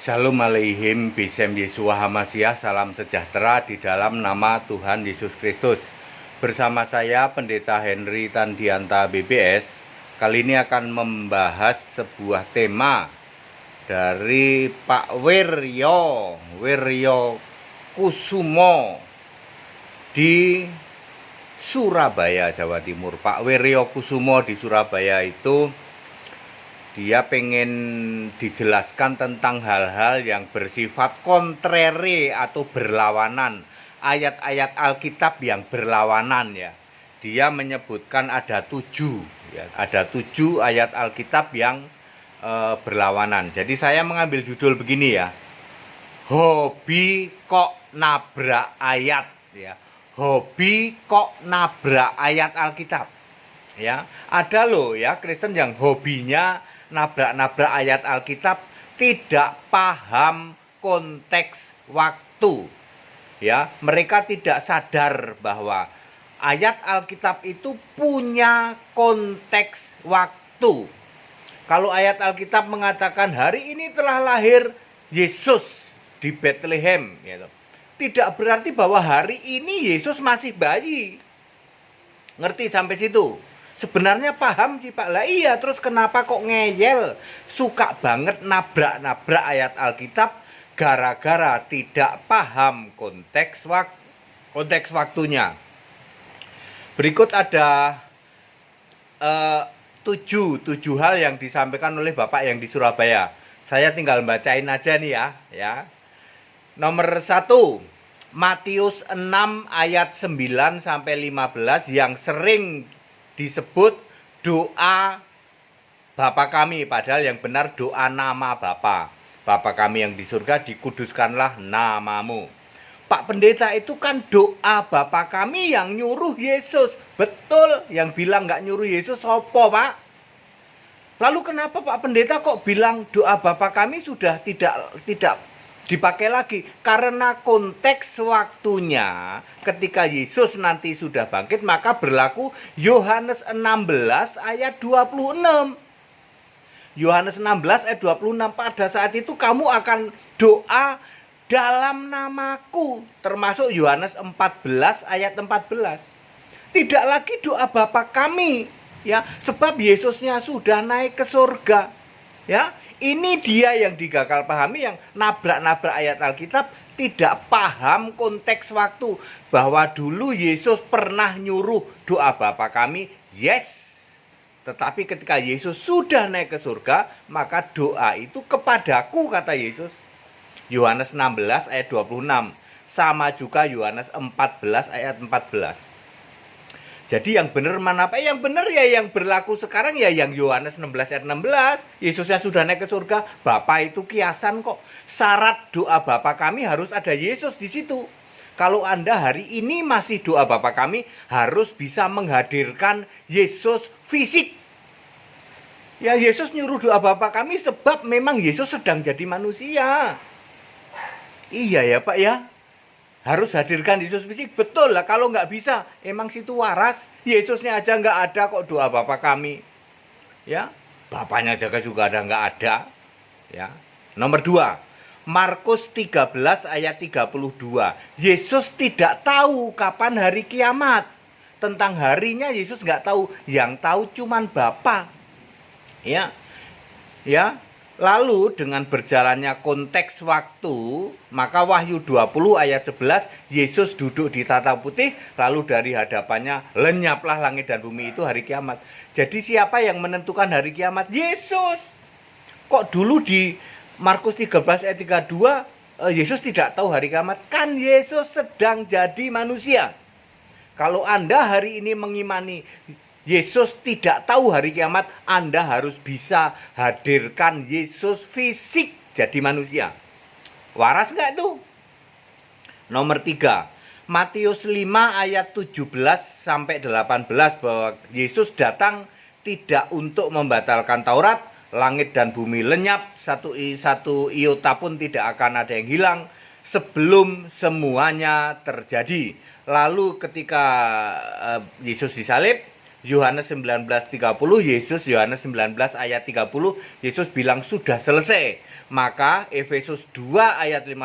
Shalom Aleihim, Bisem Yeshua Hamasiah, salam sejahtera di dalam nama Tuhan Yesus Kristus. Bersama saya Pendeta Henry Tandianta BBS. Kali ini akan membahas sebuah tema dari Pak Wiryo Kusumo di Surabaya, Jawa Timur. Pak Wiryo Kusumo di Surabaya itu dia pengen dijelaskan tentang hal-hal yang bersifat kontrere atau berlawanan, ayat-ayat Alkitab yang berlawanan ya. Dia menyebutkan ada 7 ya, ada 7 ayat Alkitab yang berlawanan. Jadi saya mengambil judul begini ya. Hobi kok nabrak ayat ya. Hobi kok nabrak ayat Alkitab. Ya, ada loh ya Kristen yang hobinya nabrak-nabrak ayat Alkitab, tidak paham konteks waktu. Ya, mereka tidak sadar bahwa ayat Alkitab itu punya konteks waktu. Kalau ayat Alkitab mengatakan hari ini telah lahir Yesus di Bethlehem, gitu, tidak berarti bahwa hari ini Yesus masih bayi. Ngerti sampai situ? Sebenarnya paham sih Pak. Lah iya, terus kenapa kok ngeyel? Suka banget nabrak-nabrak ayat Alkitab gara-gara tidak paham konteks waktunya. Berikut ada 7 hal yang disampaikan oleh Bapak yang di Surabaya. Saya tinggal bacain aja nih ya. Nomor 1, Matius 6 ayat 9 sampai 15 yang sering disebut doa Bapa kami, padahal yang benar doa nama Bapa. Bapa kami yang di surga, dikuduskanlah namamu. Pak Pendeta, itu kan doa Bapa kami yang nyuruh Yesus. Betul, yang bilang nggak nyuruh Yesus sopo Pak? Lalu kenapa Pak Pendeta kok bilang doa Bapa kami sudah tidak dipakai lagi? Karena konteks waktunya ketika Yesus nanti sudah bangkit, maka berlaku Yohanes 16 ayat 26. Yohanes 16 ayat 26, pada saat itu kamu akan doa dalam namaku, termasuk Yohanes 14 ayat 14. Tidak lagi doa Bapa kami ya, sebab Yesusnya sudah naik ke surga. Ya, ini dia yang digagal pahami, yang nabrak-nabrak ayat Alkitab, tidak paham konteks waktu. Bahwa dulu Yesus pernah nyuruh doa Bapa kami, yes. Tetapi ketika Yesus sudah naik ke surga, maka doa itu kepadaku, kata Yesus. Yohanes 16 ayat 26. Sama juga Yohanes 14 ayat 14. Jadi yang benar mana Pak? Yang benar ya yang berlaku sekarang ya yang Yohanes 16 ayat 16. Yesusnya sudah naik ke surga. Bapa itu kiasan kok. Syarat doa Bapa kami harus ada Yesus di situ. Kalau Anda hari ini masih doa Bapa kami, harus bisa menghadirkan Yesus fisik. Ya, Yesus nyuruh doa Bapa kami sebab memang Yesus sedang jadi manusia. Iya ya Pak ya. Harus hadirkan Yesus fisik, betul lah. Kalau nggak bisa, emang situ waras. Yesusnya aja nggak ada kok doa Bapa kami. Ya, Bapaknya juga ada nggak ada. Ya. Nomor 2, Markus 13 ayat 32. Yesus tidak tahu kapan hari kiamat. Tentang harinya Yesus nggak tahu. Yang tahu cuman Bapa. Ya, ya. Lalu dengan berjalannya konteks waktu, maka Wahyu 20 ayat 11, Yesus duduk di tahta putih, lalu dari hadapannya lenyaplah langit dan bumi, itu hari kiamat. Jadi siapa yang menentukan hari kiamat? Yesus. Kok dulu di Markus 13 ayat 32, Yesus tidak tahu hari kiamat? Kan Yesus sedang jadi manusia. Kalau Anda hari ini mengimani Yesus tidak tahu hari kiamat, Anda harus bisa hadirkan Yesus fisik jadi manusia. Waras nggak tuh? Nomor 3, Matius 5 ayat 17 sampai 18, bahwa Yesus datang tidak untuk membatalkan Taurat, langit dan bumi lenyap, satu iota pun tidak akan ada yang hilang sebelum semuanya terjadi. Lalu ketika Yesus disalib, Yohanes 19:30, Yohanes 19 ayat 30, Yesus bilang sudah selesai. Maka Efesus 2 ayat 15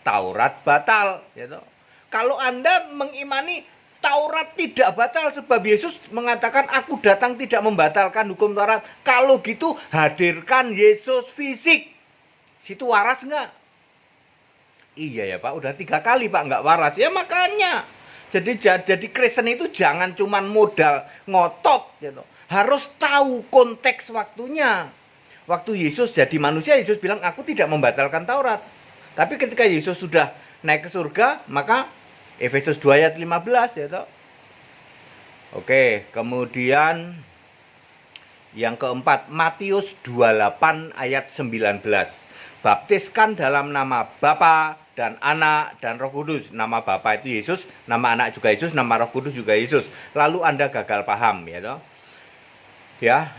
Taurat batal, gitu. Kalau Anda mengimani Taurat tidak batal sebab Yesus mengatakan aku datang tidak membatalkan hukum Taurat. Kalau gitu hadirkan Yesus fisik. Situ waras nggak? Iya ya Pak, udah 3 kali Pak nggak waras. Ya makanya. Jadi Kristen itu jangan cuman modal ngotot gitu. Harus tahu konteks waktunya. Waktu Yesus jadi manusia, Yesus bilang aku tidak membatalkan Taurat. Tapi ketika Yesus sudah naik ke surga, maka Efesus 2 ayat 15 ya toh. Oke, kemudian yang keempat, Matius 28 ayat 19. Baptiskan dalam nama Bapa dan Anak dan Roh Kudus. Nama Bapa itu Yesus, nama Anak juga Yesus, nama Roh Kudus juga Yesus. Lalu Anda gagal paham ya toh. Ya,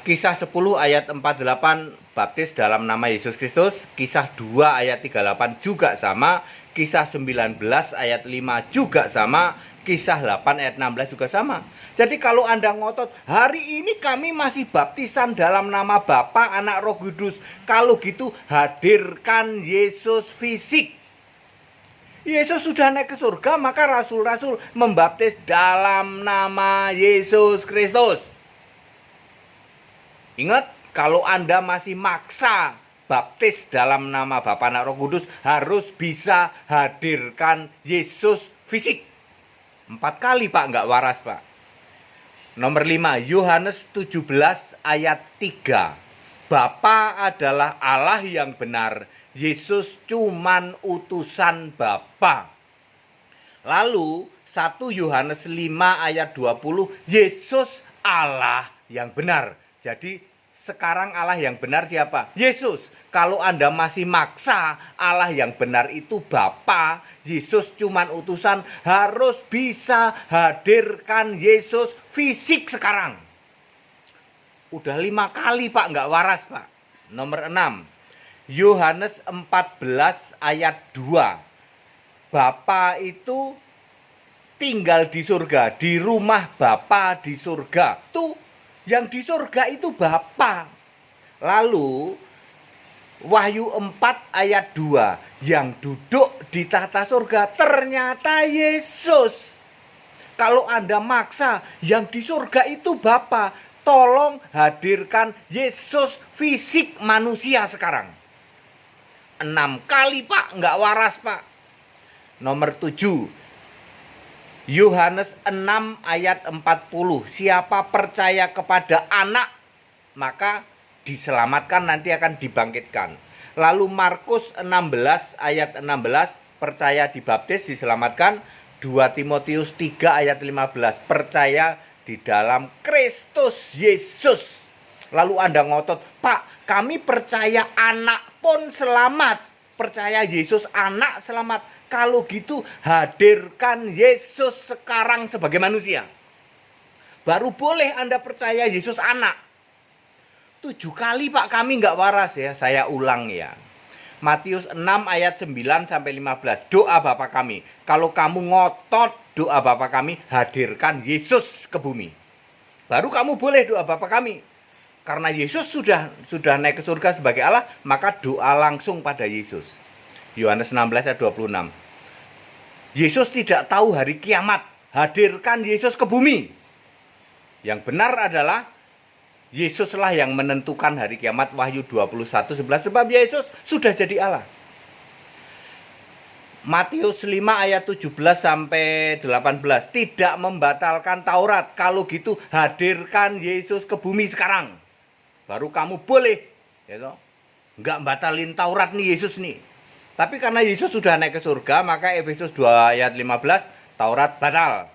Kisah 10 ayat 48 baptis dalam nama Yesus Kristus. Kisah 2 ayat 38 juga sama. Kisah 19 ayat 5 juga sama. Kisah 8 ayat 16 juga sama. Jadi kalau Anda ngotot, hari ini kami masih baptisan dalam nama Bapa, Anak, Roh Kudus. Kalau gitu hadirkan Yesus fisik. Yesus sudah naik ke surga, maka rasul-rasul membaptis dalam nama Yesus Kristus. Ingat, kalau Anda masih maksa baptis dalam nama Bapa, Anak, Roh Kudus, harus bisa hadirkan Yesus fisik. 4 kali Pak, nggak waras Pak. Nomor 5, Yohanes 17 ayat 3. Bapa adalah Allah yang benar, Yesus cuman utusan Bapa. Lalu 1 Yohanes 5 ayat 20, Yesus Allah yang benar. Jadi sekarang Allah yang benar siapa? Yesus. Kalau Anda masih maksa Allah yang benar itu Bapa, Yesus cuman utusan, harus bisa hadirkan Yesus fisik sekarang. Udah 5 kali Pak, nggak waras Pak. Nomor 6, Yohanes 14 ayat 2. Bapa itu tinggal di surga, di rumah Bapa di surga. Tuh, yang di surga itu Bapa. Lalu Wahyu 4 ayat 2, yang duduk di tahta surga ternyata Yesus. Kalau Anda maksa yang di surga itu Bapa, tolong hadirkan Yesus fisik manusia sekarang. 6 kali Pak, nggak waras Pak. Nomor 7, Yohanes 6 ayat 40. Siapa percaya kepada Anak, maka diselamatkan, nanti akan dibangkitkan. Lalu Markus 16 ayat 16, percaya dibaptis diselamatkan. 2 Timotius 3 ayat 15, percaya di dalam Kristus Yesus. Lalu Anda ngotot, Pak, kami percaya Anak pun selamat, percaya Yesus Anak selamat. Kalau gitu hadirkan Yesus sekarang sebagai manusia. Baru boleh Anda percaya Yesus Anak. 7 kali Pak, kami nggak waras ya. Saya ulang ya. Matius 6 ayat 9 sampai 15. Doa Bapa kami. Kalau kamu ngotot doa Bapa kami, hadirkan Yesus ke bumi. Baru kamu boleh doa Bapa kami. Karena Yesus sudah naik ke surga sebagai Allah, maka doa langsung pada Yesus. Yohanes 16 ayat 26. Yesus tidak tahu hari kiamat. Hadirkan Yesus ke bumi. Yang benar adalah Yesuslah yang menentukan hari kiamat. Wahyu 21:11, sebab Yesus sudah jadi Allah. Matius 5 ayat 17 sampai 18, tidak membatalkan Taurat. Kalau gitu hadirkan Yesus ke bumi sekarang. Baru kamu boleh, ya, nggak batalin Taurat nih Yesus nih. Tapi karena Yesus sudah naik ke surga, maka Efesus 2 ayat 15, Taurat batal.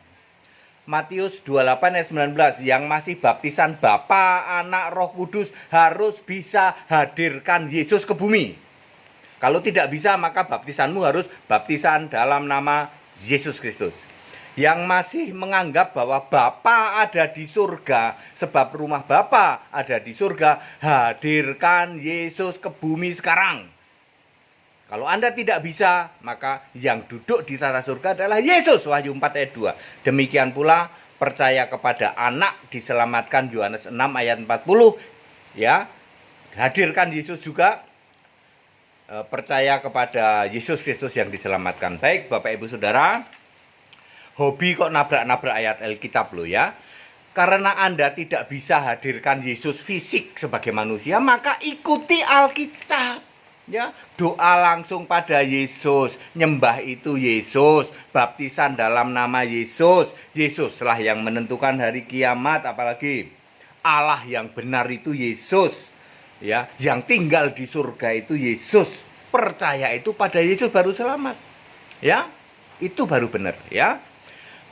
Matius 28 ayat 19, yang masih baptisan Bapa, Anak, Roh Kudus harus bisa hadirkan Yesus ke bumi. Kalau tidak bisa, maka baptisanmu harus baptisan dalam nama Yesus Kristus. Yang masih menganggap bahwa Bapa ada di surga, sebab rumah Bapa ada di surga, hadirkan Yesus ke bumi sekarang. Kalau Anda tidak bisa, maka yang duduk di tahta surga adalah Yesus. Wahyu 4 ayat 2. Demikian pula percaya kepada Anak diselamatkan. Yohanes 6 ayat 40. Ya. hadirkan Yesus juga, percaya kepada Yesus Kristus yang diselamatkan. Baik Bapak Ibu Saudara, hobi kok nabrak-nabrak ayat Alkitab loh ya. Karena Anda tidak bisa hadirkan Yesus fisik sebagai manusia, maka ikuti Alkitab. Ya, doa langsung pada Yesus, nyembah itu Yesus, baptisan dalam nama Yesus. Yesuslah yang menentukan hari kiamat, apalagi Allah yang benar itu Yesus. Ya, yang tinggal di surga itu Yesus. Percaya itu pada Yesus baru selamat. Ya, itu baru benar ya.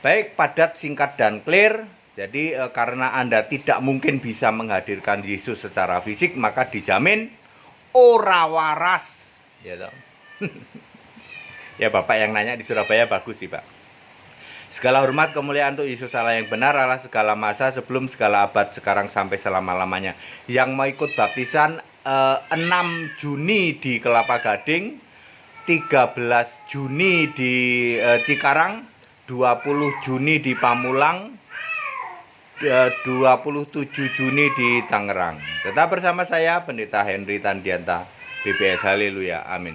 Baik, padat, singkat dan clear. Jadi karena Anda tidak mungkin bisa menghadirkan Yesus secara fisik, maka dijamin ora waras. Ya, ya Bapak yang nanya di Surabaya bagus sih Pak. Segala hormat kemuliaan untuk Yesus Allah yang benar, Allah segala masa, sebelum segala abad, sekarang sampai selama-lamanya. Yang mau ikut baptisan 6 Juni di Kelapa Gading, 13 Juni di Cikarang, 20 Juni di Pamulang, 27 Juni di Tangerang. Tetap bersama saya Pendeta Henry Tandianta, BPS. Haleluya, amin.